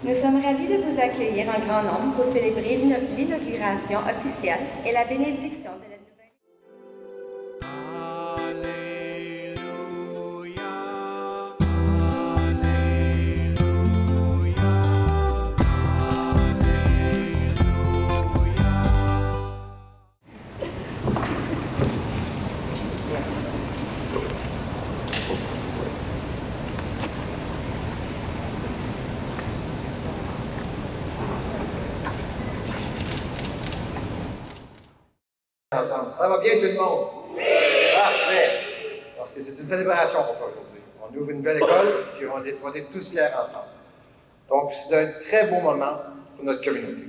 Nous sommes ravis de vous accueillir en grand nombre pour célébrer l'inauguration officielle et la bénédiction de la nouvelle. Ensemble. Ça va bien tout le monde? Oui! Parfait! Parce que c'est une célébration pour ça aujourd'hui. On ouvre une nouvelle école, puis on va être tous fiers ensemble. Donc, c'est un très beau moment pour notre communauté.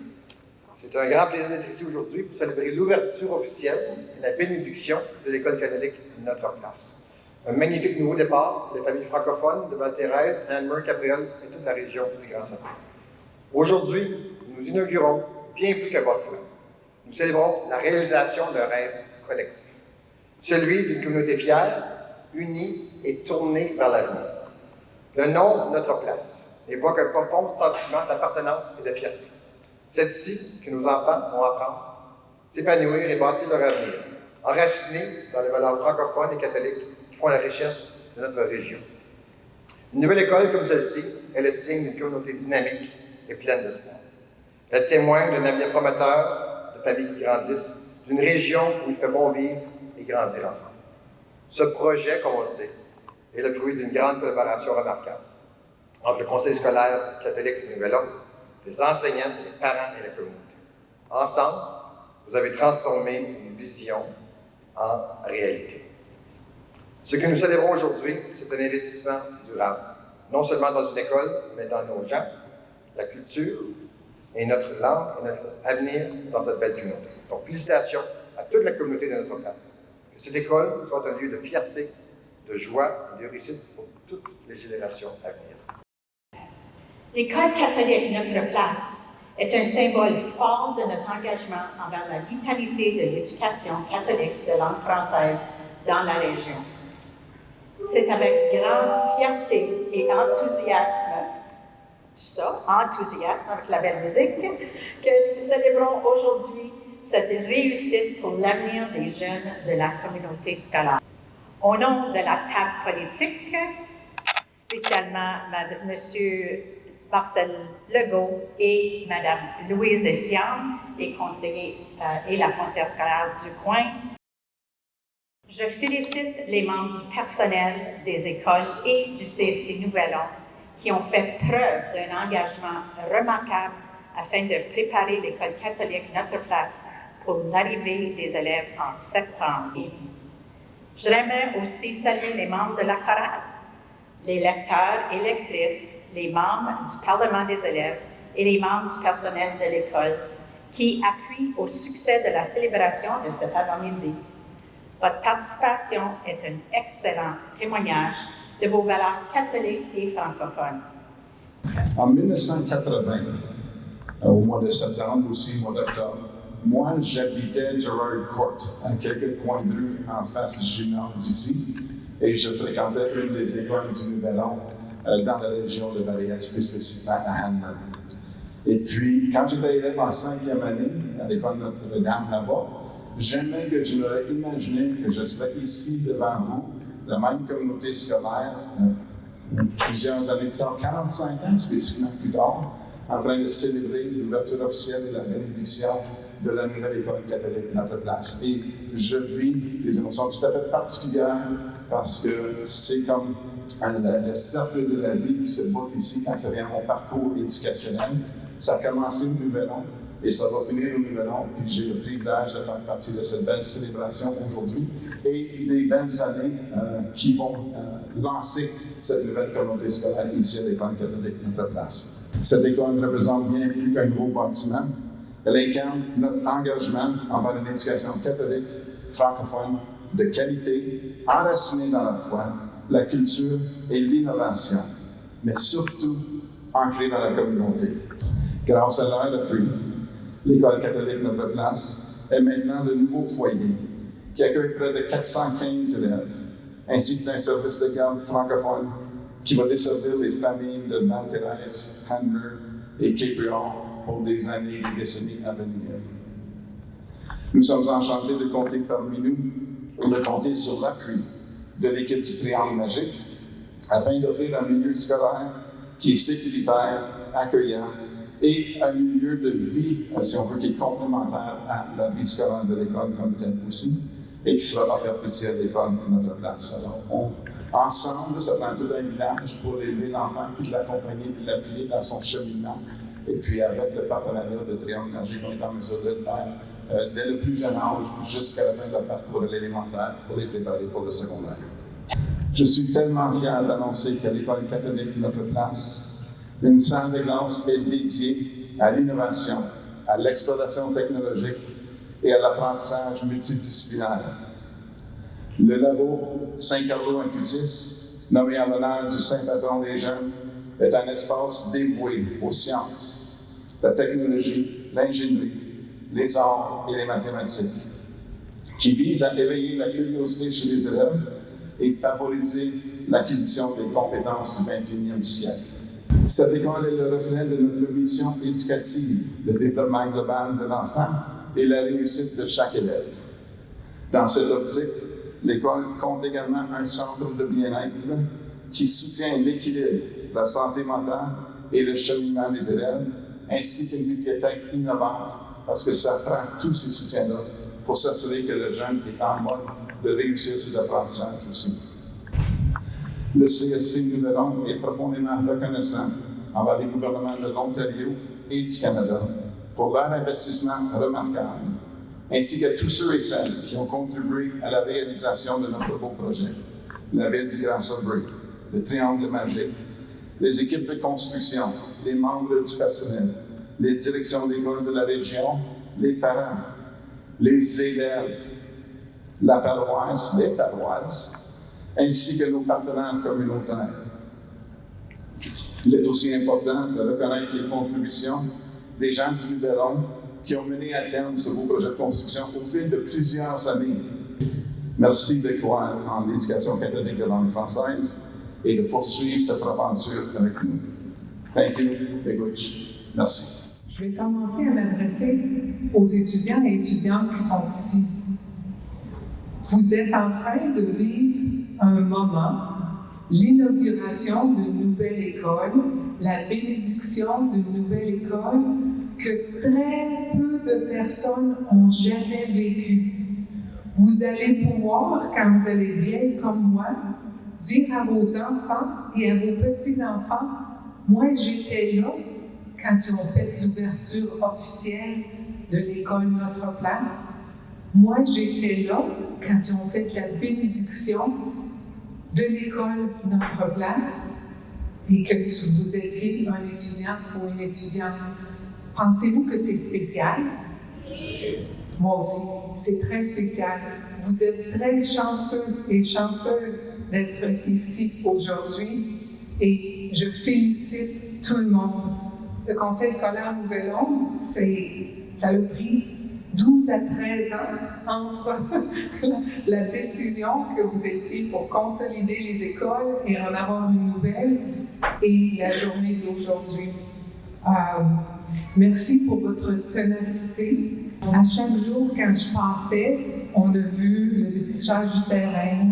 C'est un grand plaisir d'être ici aujourd'hui pour célébrer l'ouverture officielle et la bénédiction de l'École catholique Notre Place. Un magnifique nouveau départ pour les familles francophones de Val-Thérèse, Anne-Meur, Cabriole et toute la région du Grand Saint. Aujourd'hui, nous inaugurons bien plus qu'un bâtiment. Nous célébrons la réalisation d'un rêve collectif, celui d'une communauté fière, unie et tournée vers l'avenir. Le nom Notre Place évoque un profond sentiment d'appartenance et de fierté. C'est ici que nos enfants vont apprendre, s'épanouir et bâtir leur avenir, enracinés dans les valeurs francophones et catholiques qui font la richesse de notre région. Une nouvelle école comme celle-ci est le signe d'une communauté dynamique et pleine d'espoir. Elle témoigne d'un avenir prometteur, de familles qui grandissent, d'une région où il fait bon vivre et grandir ensemble. Ce projet, comme on le sait, est le fruit d'une grande collaboration remarquable entre le Conseil scolaire catholique de Nouvel-Homme, les enseignants, les parents et la communauté. Ensemble, vous avez transformé une vision en réalité. Ce que nous célébrons aujourd'hui, c'est un investissement durable, non seulement dans une école, mais dans nos gens, la culture, et notre langue et notre avenir dans cette belle communauté. Donc, félicitations à toute la communauté de Notre Place. Que cette école soit un lieu de fierté, de joie et de réussite pour toutes les générations à venir. L'École catholique Notre Place est un symbole fort de notre engagement envers la vitalité de l'éducation catholique de langue française dans la région. C'est avec grande fierté et enthousiasme avec la belle musique, que nous célébrons aujourd'hui cette réussite pour l'avenir des jeunes de la communauté scolaire. Au nom de la table politique, spécialement M. Marcel Legault et Mme Louise Essiam, les conseillers et la conseillère scolaire du coin, je félicite les membres du personnel des écoles et du CSC Nouvel-Homme qui ont fait preuve d'un engagement remarquable afin de préparer l'École catholique Notre Place pour l'arrivée des élèves en septembre. J'aimerais aussi saluer les membres de la chorale, les lecteurs et lectrices, les membres du Parlement des élèves et les membres du personnel de l'école qui appuient au succès de la célébration de cet avant-midi. Votre participation est un excellent témoignage de vos valeurs catholiques et francophones. En 1980, au mois de septembre, aussi au mois d'octobre, moi, j'habitais Gerard Court, à quelques coins de rue en face du gymnase ici, et je fréquentais une des écoles du Nouvel-An dans la région de Valais-Est, plus spécifiquement à Anne-Meur. Et puis, quand j'étais élève en 5e année à l'école Notre-Dame là-bas, jamais que je n'aurais imaginé que je serais ici devant vous, la même communauté scolaire, plusieurs années plus tard, 45 ans spécifiquement plus tard, en train de célébrer l'ouverture officielle et la bénédiction de la nouvelle école catholique Notre Place. Et je vis des émotions tout à fait particulières parce que c'est comme le cercle de la vie qui se bâtit ici quand ça vient à mon parcours éducationnel. Ça a commencé au Nouvel-An et ça va finir au Nouvel-An. Puis j'ai le privilège de faire partie de cette belle célébration aujourd'hui et des belles années qui vont lancer cette nouvelle communauté scolaire ici à l'École catholique Notre Place. Cette école représente bien plus qu'un nouveau bâtiment. Elle incarne notre engagement envers une éducation catholique, francophone, de qualité, enracinée dans la foi, la culture et l'innovation, mais surtout ancrée dans la communauté. Grâce à leur appui, l'École catholique Notre Place est maintenant le nouveau foyer qui accueille près de 415 élèves, ainsi qu'un service de garde francophone qui va desservir les familles de Val-Thérèse, Anne-Meur, et Cape-Breton pour des années et des décennies à venir. Nous sommes enchantés de compter parmi nous, de compter sur l'appui de l'équipe du Triangle Magique afin d'offrir un milieu scolaire qui est sécuritaire, accueillant et un milieu de vie, si on veut, qui est complémentaire à la vie scolaire de l'école comme telle aussi, et qui sera offerte ici à l'école de notre place. Alors, ensemble, ça prend tout un village pour élever l'enfant, puis de l'accompagner, puis de l'appuyer dans son cheminement. Et puis, avec le partenariat de Triangle Magique, on est en mesure de le faire dès le plus jeune âge jusqu'à la fin de leur parcours de l'élémentaire pour les préparer pour le secondaire. Je suis tellement fier d'annoncer qu'à l'École catholique de notre place, une salle de classe est dédiée à l'innovation, à l'exploration technologique et à l'apprentissage multidisciplinaire. Le labo Saint-Carlo Acutis, nommé en l'honneur du Saint-Patron des jeunes, est un espace dévoué aux sciences, la technologie, l'ingénierie, les arts et les mathématiques, qui vise à éveiller la curiosité chez les élèves et favoriser l'acquisition des compétences du 21e siècle. Cette école est le reflet de notre mission éducative, le développement global de l'enfant et la réussite de chaque élève. Dans cette optique, l'école compte également un centre de bien-être qui soutient l'équilibre, la santé mentale et le cheminement des élèves, ainsi qu'une bibliothèque innovante, parce que ça prend tous ces soutiens-là pour s'assurer que le jeune est en mode de réussir ses apprentissages aussi. Le CSC Nouvel-Oncle est profondément reconnaissant envers les gouvernements de l'Ontario et du Canada pour leur investissement remarquable, ainsi qu'à tous ceux et celles qui ont contribué à la réalisation de notre beau projet. La Ville du Grand Sudbury, le Triangle Magique, les équipes de construction, les membres du personnel, les directions d'école de la région, les parents, les élèves, la paroisse, les paroisses, ainsi que nos partenaires communautaires. Il est aussi important de reconnaître les contributions des gens du Nouvel-Oncle qui ont mené à terme ce beau projet de construction au fil de plusieurs années. Merci de croire en l'éducation catholique de langue française et de poursuivre cette aventure avec nous. Thank you, Big Witch. Merci. Je vais commencer à m'adresser aux étudiants et étudiantes qui sont ici. Vous êtes en train de vivre un moment, l'inauguration d'une nouvelle école, la bénédiction d'une nouvelle école que très peu de personnes n'ont jamais vécue. Vous allez pouvoir, quand vous allez vieilles comme moi, dire à vos enfants et à vos petits-enfants, « Moi, j'étais là quand ils ont fait l'ouverture officielle de l'école Notre Place. Moi, j'étais là quand ils ont fait la bénédiction de l'école Notre Place et que vous étiez un étudiant ou une étudiante. Pensez-vous que c'est spécial? Moi aussi, c'est très spécial. Vous êtes très chanceux et chanceuses d'être ici aujourd'hui et je félicite tout le monde. Le Conseil scolaire Nouvel-Oncle, ça a pris 12 à 13 ans entre la décision que vous étiez pour consolider les écoles et en avoir une nouvelle et la journée d'aujourd'hui. Merci pour votre ténacité. À chaque jour, quand je passais, on a vu le défrichage du terrain,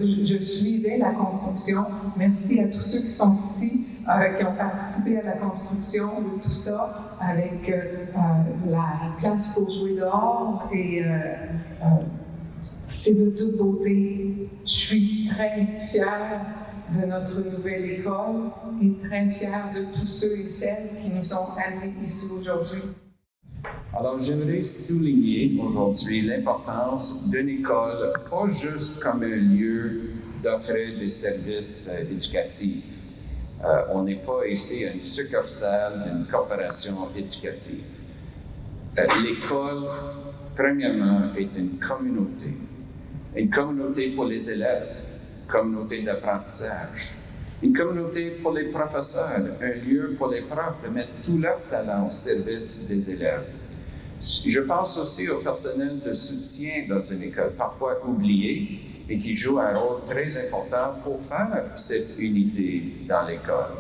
je suivais la construction. Merci à tous ceux qui sont ici, qui ont participé à la construction de tout ça, avec la place pour jouer dehors. Et c'est de toute beauté. Je suis très fière de notre nouvelle école et très fière de tous ceux et celles qui nous ont amenés ici aujourd'hui. Alors, j'aimerais souligner aujourd'hui l'importance d'une école, pas juste comme un lieu d'offrir des services éducatifs. On n'est pas ici une succursale d'une corporation éducative. L'école, premièrement, est une communauté pour les élèves, communauté d'apprentissage, une communauté pour les professeurs, un lieu pour les profs de mettre tout leur talent au service des élèves. Je pense aussi au personnel de soutien dans une école, parfois oublié, et qui joue un rôle très important pour faire cette unité dans l'école.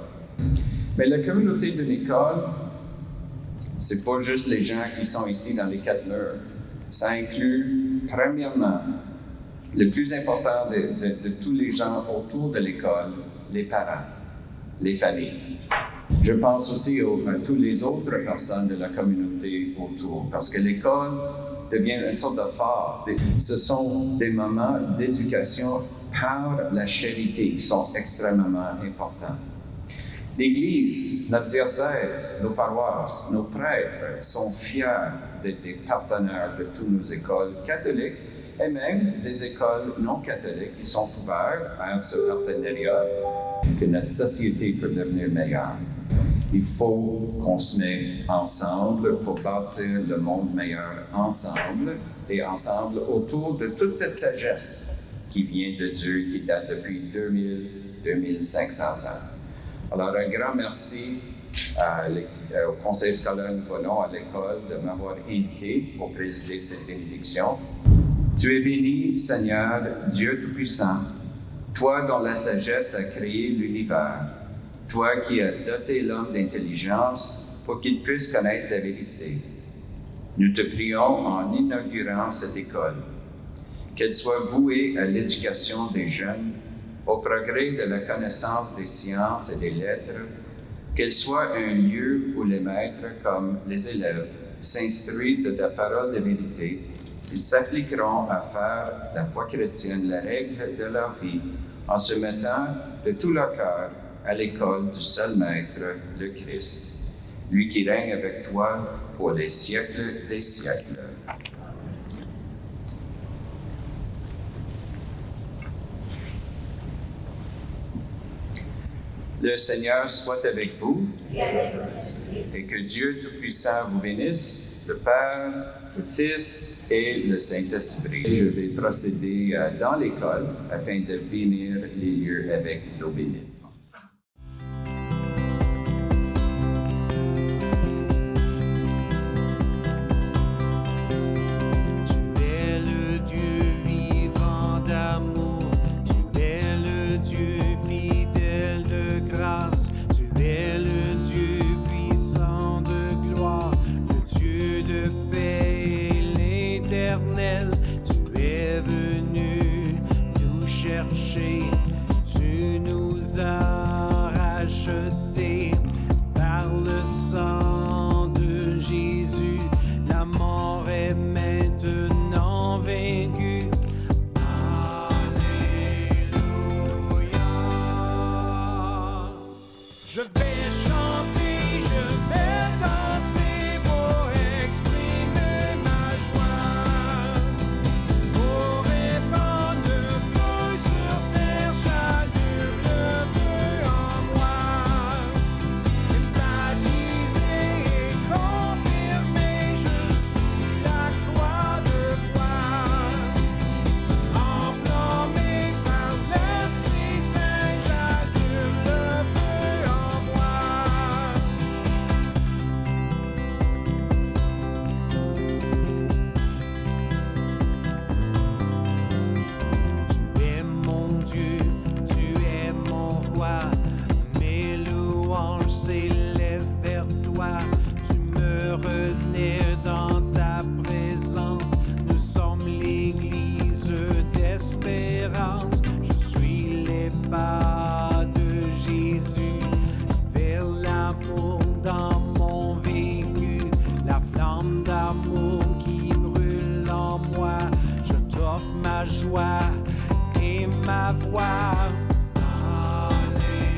Mais la communauté d'une école, c'est pas juste les gens qui sont ici dans les 4 murs. Ça inclut, premièrement, le plus important de tous les gens autour de l'école, les parents, les familles. Je pense aussi à toutes les autres personnes de la communauté autour, parce que l'école devient une sorte de phare. Ce sont des moments d'éducation par la charité qui sont extrêmement importants. L'Église, notre diocèse, nos paroisses, nos prêtres sont fiers d'être des partenaires de toutes nos écoles catholiques et même des écoles non catholiques qui sont ouvertes à ce partenariat, que notre société peut devenir meilleure. Il faut qu'on se mette ensemble pour bâtir le monde meilleur ensemble et ensemble autour de toute cette sagesse qui vient de Dieu, qui date depuis 2500 ans. Alors, un grand merci au Conseil scolaire Nouveau-Nom à l'école de m'avoir invité pour présider cette bénédiction. Tu es béni, Seigneur, Dieu Tout-Puissant, toi dont la sagesse a créé l'univers, toi qui as doté l'homme d'intelligence pour qu'il puisse connaître la vérité. Nous te prions en inaugurant cette école, qu'elle soit vouée à l'éducation des jeunes, au progrès de la connaissance des sciences et des lettres, qu'elle soit un lieu où les maîtres, comme les élèves, s'instruisent de ta parole de vérité et s'appliqueront à faire la foi chrétienne la règle de leur vie, en se mettant de tout leur cœur à l'école du seul Maître, le Christ, lui qui règne avec toi pour les siècles des siècles. Le Seigneur soit avec vous et que Dieu Tout-Puissant vous bénisse, le Père, le Fils et le Saint-Esprit. Je vais procéder dans l'école afin de bénir les lieux avec l'eau bénite. Tu nous as rachetés par le sang de Jésus. La mort est maintenant vaincue. Alléluia. Je vais chanter, je vais danser pour exprimer ma joie. Pour répandre le feu sur terre, j'allume le feu en moi. Baptisé et confirmé, je suis la croix de foi. Enflammé par l'Esprit Saint, j'allume le feu en moi. Tu es mon Dieu, tu es mon roi, mes louanges s'élèvent vers toi. Tu me renais dans ta présence, nous sommes l'église d'espérance. Je suis les pas de Jésus, vers l'amour dans mon vécu, la flamme d'amour qui brûle en moi. Je t'offre ma joie et ma voix. Alléluia.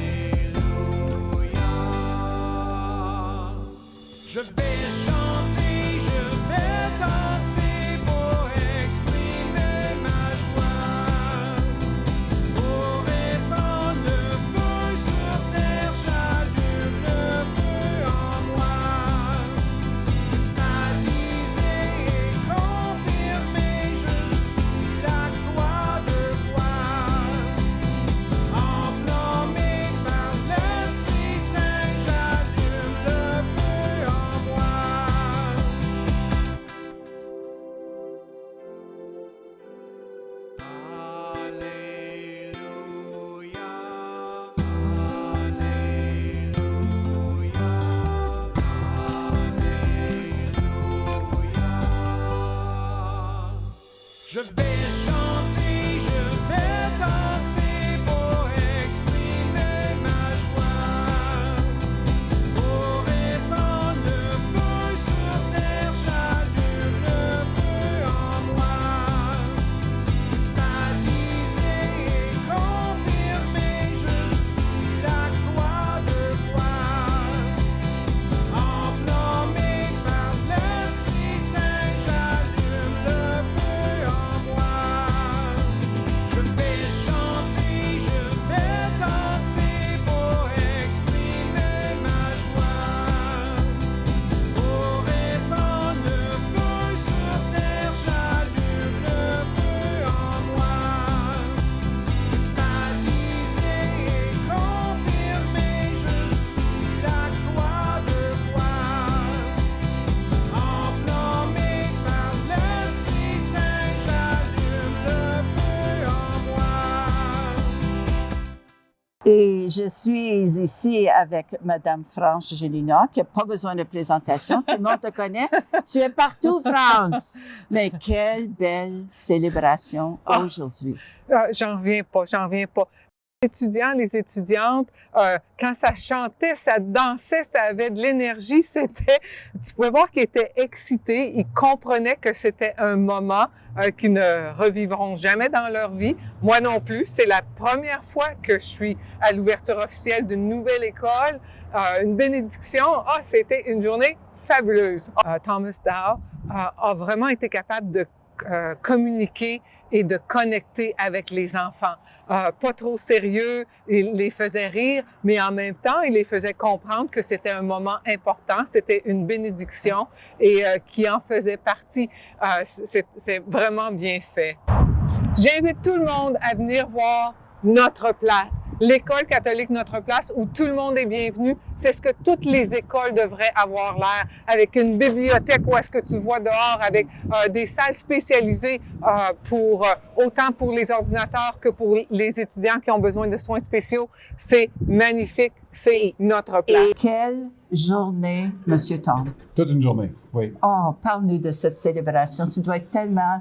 Je vais chanter, je vais danser pour exprimer ma joie. Pour répandre le feu sur terre, j'allume le feu en moi. Baptisé et confirmé, je suis la croix de foi. Je vais chanter, je vais danser pour exprimer ma joie. Pour répandre le feu sur terre, j'allume le feu en moi. Baptisé et confirmé, je suis la croix de foi. Enflammé par l'Esprit Saint, j'allume le feu en moi. Je vais chanter, je vais danser pour exprimer ma joie. Pour répandre le feu sur terre, j'allume le feu en moi. Baptisé et confirmé, je suis la croix de foi. Enflammé par l'Esprit Saint, j'allume le feu en moi. Et je suis ici avec Madame France Gélinas, qui n'a pas besoin de présentation. Tout le monde te connaît. Tu es partout, France. Mais quelle belle célébration aujourd'hui. J'en reviens pas, j'en reviens pas. Les étudiants, les étudiantes, quand ça chantait, ça dansait, ça avait de l'énergie, tu pouvais voir qu'ils étaient excités, ils comprenaient que c'était un moment qu'ils ne revivront jamais dans leur vie. Moi non plus, c'est la première fois que je suis à l'ouverture officielle d'une nouvelle école, une bénédiction. C'était une journée fabuleuse. Thomas Dow a vraiment été capable de communiquer et de connecter avec les enfants. Pas trop sérieux, il les faisait rire, mais en même temps, il les faisait comprendre que c'était un moment important, c'était une bénédiction et qui en faisait partie. C'est vraiment bien fait. J'invite tout le monde à venir voir Notre Place, l'école catholique Notre Place où tout le monde est bienvenu. C'est ce que toutes les écoles devraient avoir l'air, avec une bibliothèque où est-ce que tu vois dehors, avec des salles spécialisées autant pour les ordinateurs que pour les étudiants qui ont besoin de soins spéciaux. C'est magnifique, c'est Notre Place. Et quelle journée, Monsieur Tom. Toute une journée, oui. Oh, parle-nous de cette célébration. Tu dois être tellement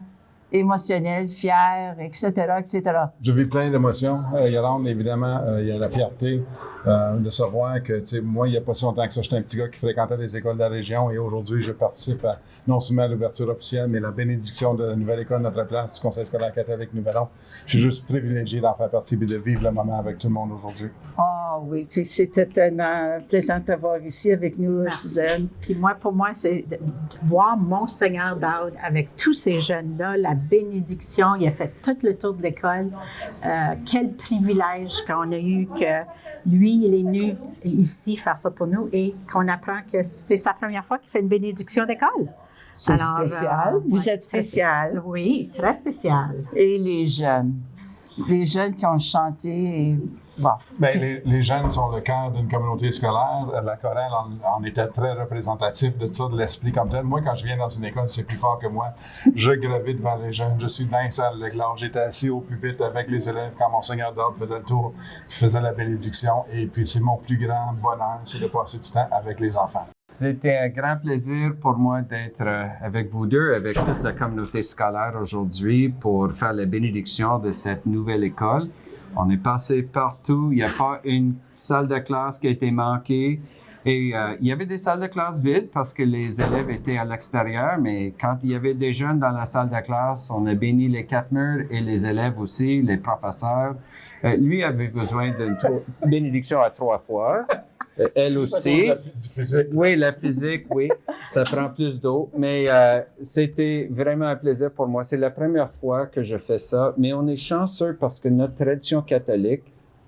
émotionnel, fier, etc., etc. Je vis plein d'émotions. Yolande, évidemment, il y a la fierté de savoir que, tu sais, moi, il n'y a pas si longtemps que ça, j'étais un petit gars qui fréquentait les écoles de la région et aujourd'hui, je participe non seulement à l'ouverture officielle, mais la bénédiction de la nouvelle école Notre Place du Conseil scolaire catholique Nouvelon. Je suis juste privilégié d'en faire partie et de vivre le moment avec tout le monde aujourd'hui. Oh oui, puis c'était tellement plaisant de t'avoir ici avec nous, Suzanne. Puis moi, pour moi, c'est de voir Monseigneur Dowd avec tous ces jeunes-là, la bénédiction. Il a fait tout le tour de l'école. Quel privilège qu'on a eu que lui, il est venu ici faire ça pour nous et qu'on apprend que c'est sa première fois qu'il fait une bénédiction d'école. C'est spécial. Vous êtes spécial. Oui, très spécial. Et les jeunes qui ont chanté, et bon. Bien, les jeunes sont le cœur d'une communauté scolaire. La chorale en était très représentatif de ça, de l'esprit comme tel. Moi, quand je viens dans une école, c'est plus fort que moi. Je gravite devant les jeunes. Je suis dans la salle de classe. J'étais assis au pupitre avec les élèves quand Monseigneur Dowd faisait le tour, faisait la bénédiction. Et puis, c'est mon plus grand bonheur, c'est de passer du temps avec les enfants. C'était un grand plaisir pour moi d'être avec vous deux, avec toute la communauté scolaire aujourd'hui pour faire la bénédiction de cette nouvelle école. On est passé partout. Il n'y a pas une salle de classe qui a été manquée. Et il y avait des salles de classe vides parce que les élèves étaient à l'extérieur, mais quand il y avait des jeunes dans la salle de classe, on a béni les quatre murs et les élèves aussi, les professeurs. Lui avait besoin d'une bénédiction à 3 fois. Elle aussi. Oui, la physique, oui. Ça prend plus d'eau. Mais c'était vraiment un plaisir pour moi. C'est la première fois que je fais ça. Mais on est chanceux parce que notre tradition catholique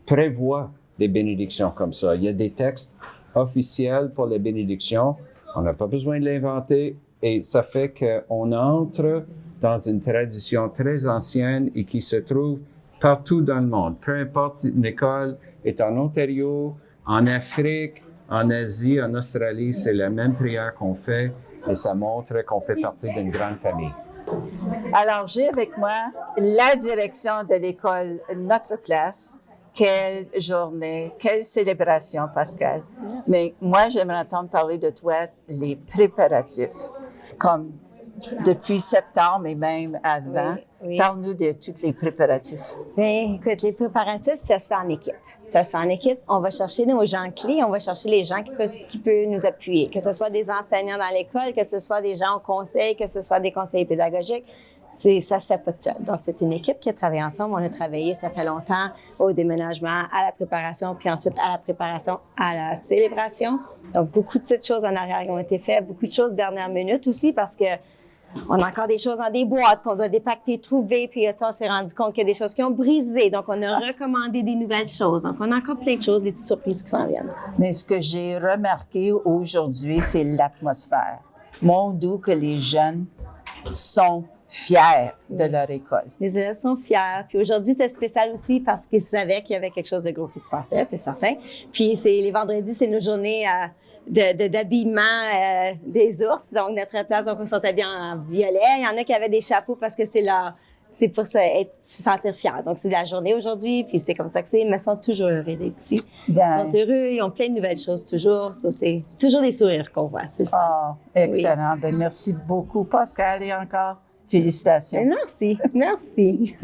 prévoit des bénédictions comme ça. Il y a des textes officiels pour les bénédictions. On n'a pas besoin de l'inventer. Et ça fait qu'on entre dans une tradition très ancienne et qui se trouve partout dans le monde. Peu importe si une école est en Ontario, en Afrique, en Asie, en Australie, c'est la même prière qu'on fait et ça montre qu'on fait partie d'une grande famille. Alors, j'ai avec moi la direction de l'école Notre Place. Quelle journée, quelle célébration, Pascal. Mais moi, j'aimerais entendre parler de toi, les préparatifs. Comme depuis septembre et même avant. Oui, oui. Parle-nous de tous les préparatifs. Bien, écoute, les préparatifs, ça se fait en équipe. Ça se fait en équipe. On va chercher nos gens clés, on va chercher les gens qui peuvent nous appuyer, que ce soit des enseignants dans l'école, que ce soit des gens au conseil, que ce soit des conseillers pédagogiques. Ça se fait pas tout seul. Donc, c'est une équipe qui a travaillé ensemble. On a travaillé, ça fait longtemps, au déménagement, à la préparation, puis ensuite à la préparation, à la célébration. Donc, beaucoup de petites choses en arrière qui ont été faites, beaucoup de choses dernière minute aussi, parce que on a encore des choses dans des boîtes qu'on doit dépacter, trouver, puis on s'est rendu compte qu'il y a des choses qui ont brisé. Donc, on a recommandé des nouvelles choses. Donc, on a encore plein de choses, des petites surprises qui s'en viennent. Mais ce que j'ai remarqué aujourd'hui, c'est l'atmosphère. Mon doux que les jeunes sont fiers de leur école. Les élèves sont fiers. Puis aujourd'hui, c'est spécial aussi parce qu'ils savaient qu'il y avait quelque chose de gros qui se passait, c'est certain. Puis les vendredis, c'est nos journées d'habillement des ours. Donc, notre place, donc, on sont habillés en violet. Il y en a qui avaient des chapeaux parce que c'est pour se sentir fiers. Donc, c'est la journée aujourd'hui, puis c'est comme ça que c'est. Mais ils sont toujours heureux d'être ici. Bien. Ils sont heureux, ils ont plein de nouvelles choses toujours. Ça, c'est toujours des sourires qu'on voit. C'est le fun. Oh, excellent. Ben, merci beaucoup, Pascal, et encore félicitations. Merci. Merci.